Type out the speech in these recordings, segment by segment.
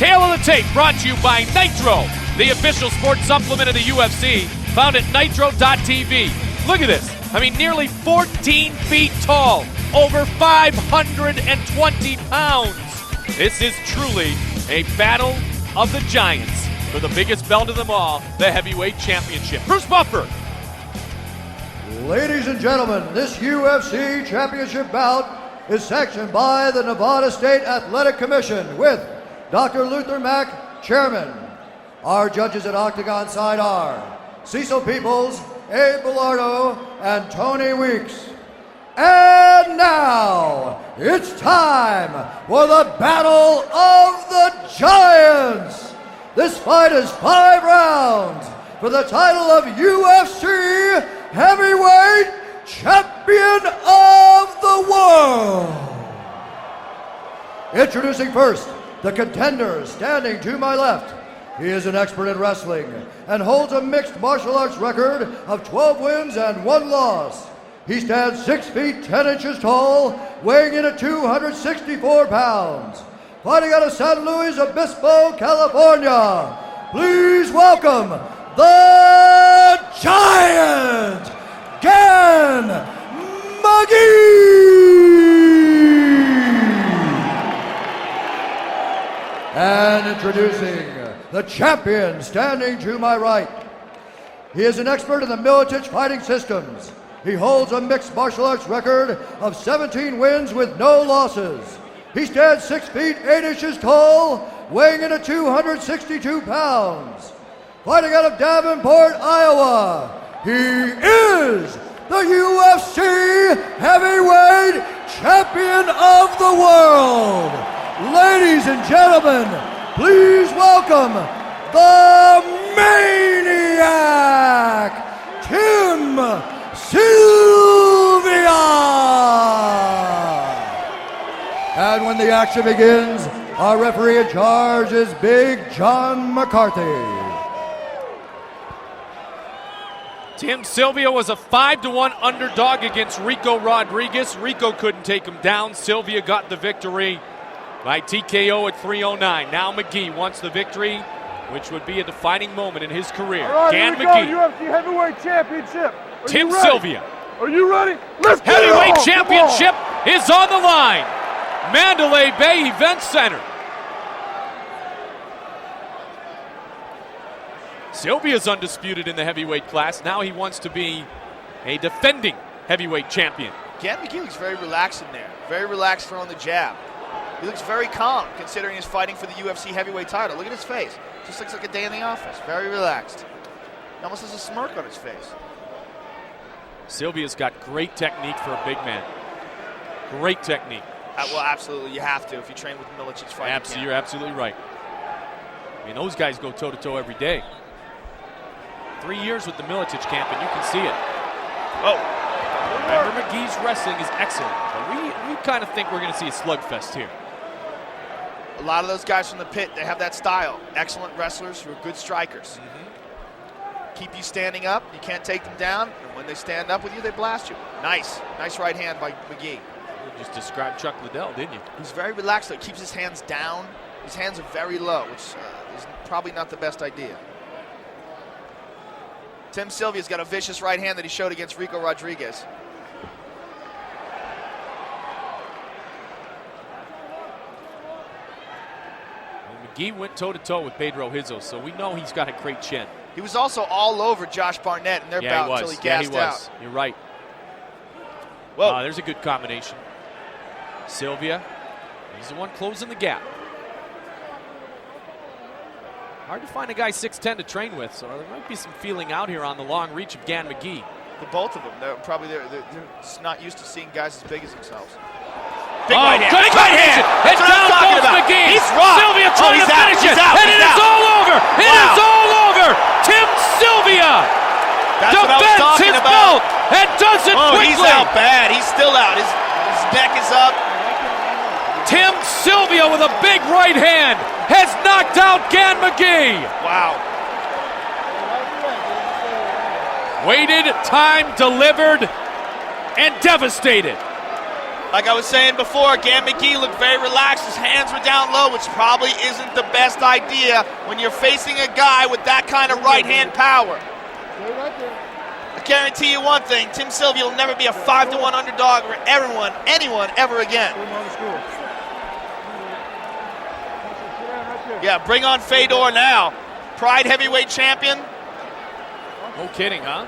Tail of the Tape brought to you by Nitro, the official sports supplement of the UFC, found at nitro.tv. Look at this. I mean, nearly 14 feet tall, over 520 pounds. This is truly a battle of the giants for the biggest belt of them all, the heavyweight championship. Bruce Buffer. Ladies and gentlemen, this UFC championship bout is sanctioned by the Nevada State Athletic Commission with Dr. Luther Mack, Chairman. Our judges at Octagon side are Cecil Peoples, Abe Bellardo, and Tony Weeks. And now, it's time for the Battle of the Giants. This fight is 5 rounds for the title of UFC Heavyweight Champion of the World. Introducing first, the contender standing to my left. He is an expert in wrestling and holds a mixed martial arts record of 12 wins and 1 loss. He stands 6 feet 10 inches tall, weighing in at 264 pounds. Fighting out of San Luis Obispo, California, please welcome the Giant, Gan McGee! And introducing the champion standing to my right. He is an expert in the Militich fighting systems. He holds a mixed martial arts record of 17 wins with no losses. He stands 6 feet 8 inches tall, weighing in at 262 pounds. Fighting out of Davenport, Iowa, he is the UFC Heavyweight Champion of the World. Ladies and gentlemen, please welcome the Maniac, Tim Sylvia! And when the action begins, our referee in charge is Big John McCarthy. Tim Sylvia was a 5-1 underdog against Rico Rodriguez. Rico couldn't take him down. Sylvia got the victory by TKO at 309. Now McGee wants the victory, which would be a defining moment in his career. All right, Dan here we McGee. Go, UFC Heavyweight Championship. Tim Sylvia. Are you ready? Let's get it Heavyweight on. Championship is on the line. Mandalay Bay Event Center. Sylvia's undisputed in the heavyweight class. Now he wants to be a defending heavyweight champion. Gan McGee looks very relaxed in there. Very relaxed throwing the jab. He looks very calm considering he's fighting for the UFC heavyweight title. Look at his face. Just looks like a day in the office. Very relaxed. He almost has a smirk on his face. Sylvia's got great technique for a big man. Great technique. Well, absolutely. You have to if you train with Milicich's fighting. You're absolutely right. I mean, those guys go toe-to-toe every day. 3 years with the Militich camp, and you can see it. Oh. Remember, McGee's wrestling is excellent. But we kind of think we're going to see a slugfest here. A lot of those guys from the pit, they have that style. Excellent wrestlers who are good strikers. Keep you standing up. You can't take them down. And when they stand up with you, they blast you. Nice. Nice right hand by McGee. You just described Chuck Liddell, didn't you? He's very relaxed, though. He keeps his hands down. His hands are very low, which is probably not the best idea. Tim Sylvia's got a vicious right hand that he showed against Rico Rodriguez. McGee went toe-to-toe with Pedro Rizzo, so we know he's got a great chin. He was also all over Josh Barnett in their bout until he gassed out. You're right. Whoa. There's a good combination. Sylvia, he's the one closing the gap. Hard to find a guy 6'10" to train with, so there might be some feeling out here on the long reach of Gan McGee. The both of them, they're just not used to seeing guys as big as themselves. Big right hand. Big right hand. And down goes McGee. He's rocked. Sylvia trying to finish it. And it is all over. It is all over. Tim Sylvia defends his belt and does it quickly. He's out bad. He's still out. His neck is up. Tim Sylvia with a big right hand has knocked out Gan McGee. Wow. Waited, time delivered, and devastated. Like I was saying before, McGee looked very relaxed. His hands were down low, which probably isn't the best idea when you're facing a guy with that kind of right-hand power. I guarantee you one thing, Tim Sylvia will never be a 5-1 underdog for anyone ever again. Yeah, bring on Fedor now. Pride heavyweight champion. No kidding, huh?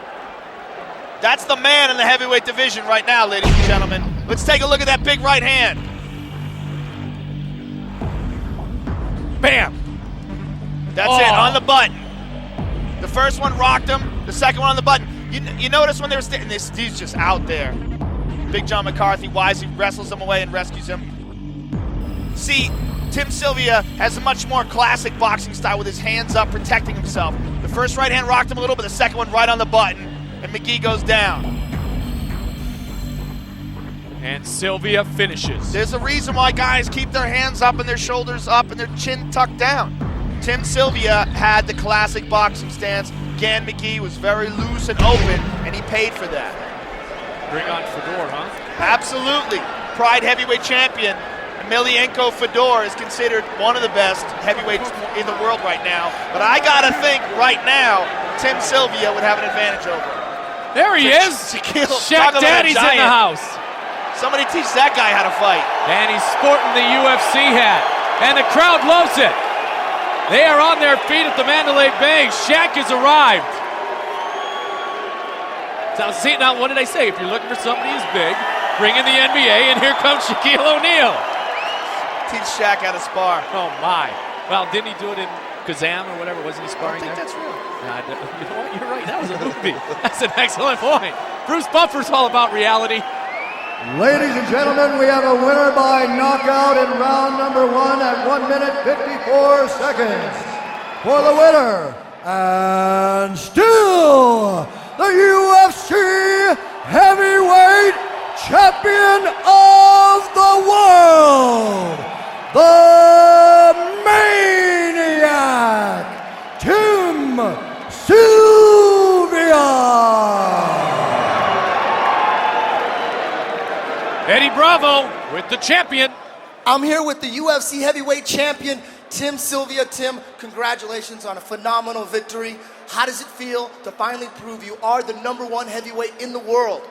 That's the man in the heavyweight division right now, ladies and gentlemen. Let's take a look at that big right hand. Bam! That's it, on the button. The first one rocked him, the second one on the button. You notice when they were standing, he's just out there. Big John McCarthy wisely wrestles him away and rescues him. See, Tim Sylvia has a much more classic boxing style with his hands up, protecting himself. The first right hand rocked him a little, but the second one right on the button, and McGee goes down. And Sylvia finishes. There's a reason why guys keep their hands up and their shoulders up and their chin tucked down. Tim Sylvia had the classic boxing stance. McGee was very loose and open, and he paid for that. Bring on Fedor, huh? Absolutely. Pride heavyweight champion Emelianenko Fedor is considered one of the best heavyweights in the world right now. But I gotta think right now, Tim Sylvia would have an advantage over him. There he is. Shaq Daddy's in the house. Somebody teach that guy how to fight. And he's sporting the UFC hat. And the crowd loves it. They are on their feet at the Mandalay Bay. Shaq has arrived. So, see, now, what did I say? If you're looking for somebody who's big, bring in the NBA, and here comes Shaquille O'Neal. Teach Shaq how to spar. Oh, my. Well, didn't he do it in Kazam or whatever? Wasn't he sparring I think there? that's real. You know what? You're right. That was a movie. That's an excellent point. Bruce Buffer's all about reality. Ladies and gentlemen, we have a winner by knockout in round number 1 at 1 minute 54 seconds. For the winner, and still the UFC heavyweight champion of the world, the Maniac, Tim Sylvia. Eddie Bravo with the champion. I'm here with the UFC heavyweight champion, Tim Sylvia. Tim, congratulations on a phenomenal victory. How does it feel to finally prove you are the #1 heavyweight in the world?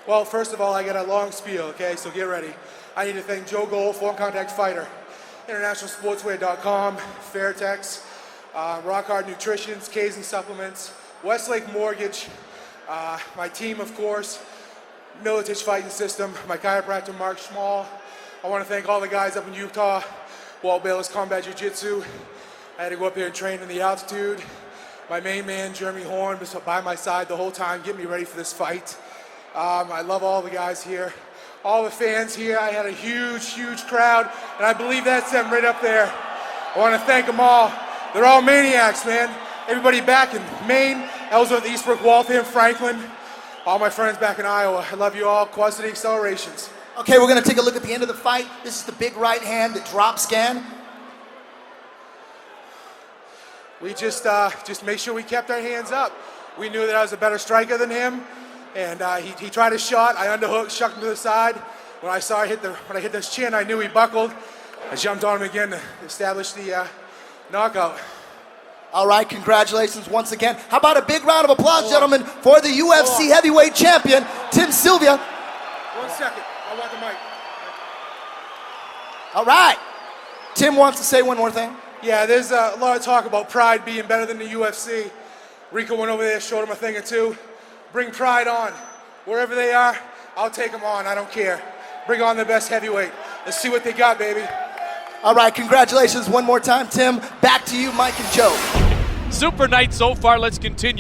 Well, first of all, I got a long spiel, okay? So get ready. I need to thank Joe Gold, Foreign Contact Fighter, InternationalSportswear.com, Fairtex, Rock Hard Nutrition, K's and Supplements, Westlake Mortgage, my team, of course, Militich Fighting System, my chiropractor, Mark Schmall. I want to thank all the guys up in Utah, Walt Bayless Combat Jiu-Jitsu. I had to go up here and train in the altitude. My main man, Jeremy Horn, was by my side the whole time, getting me ready for this fight. I love all the guys here. All the fans here, I had a huge, huge crowd, and I believe that's them right up there. I want to thank them all. They're all maniacs, man. Everybody back in Maine, Ellsworth, Eastbrook, Waltham, Franklin, all my friends back in Iowa. I love you all. Quad City Accelerations. Okay, we're going to take a look at the end of the fight. This is the big right hand, the drop scan. We just made sure we kept our hands up. We knew that I was a better striker than him, and he tried a shot. I underhooked, shucked him to the side. When I saw when I hit his chin, I knew he buckled. I jumped on him again to establish the knockout. All right, congratulations once again. How about a big round of applause, gentlemen, for the UFC heavyweight champion, Tim Sylvia. 1 second. I want the mic. All right. Tim wants to say one more thing. Yeah, there's a lot of talk about Pride being better than the UFC. Rico went over there, showed him a thing or two. Bring Pride on. Wherever they are, I'll take them on. I don't care. Bring on the best heavyweight. Let's see what they got, baby. All right, congratulations one more time, Tim. Back to you, Mike and Joe. Super night so far. Let's continue.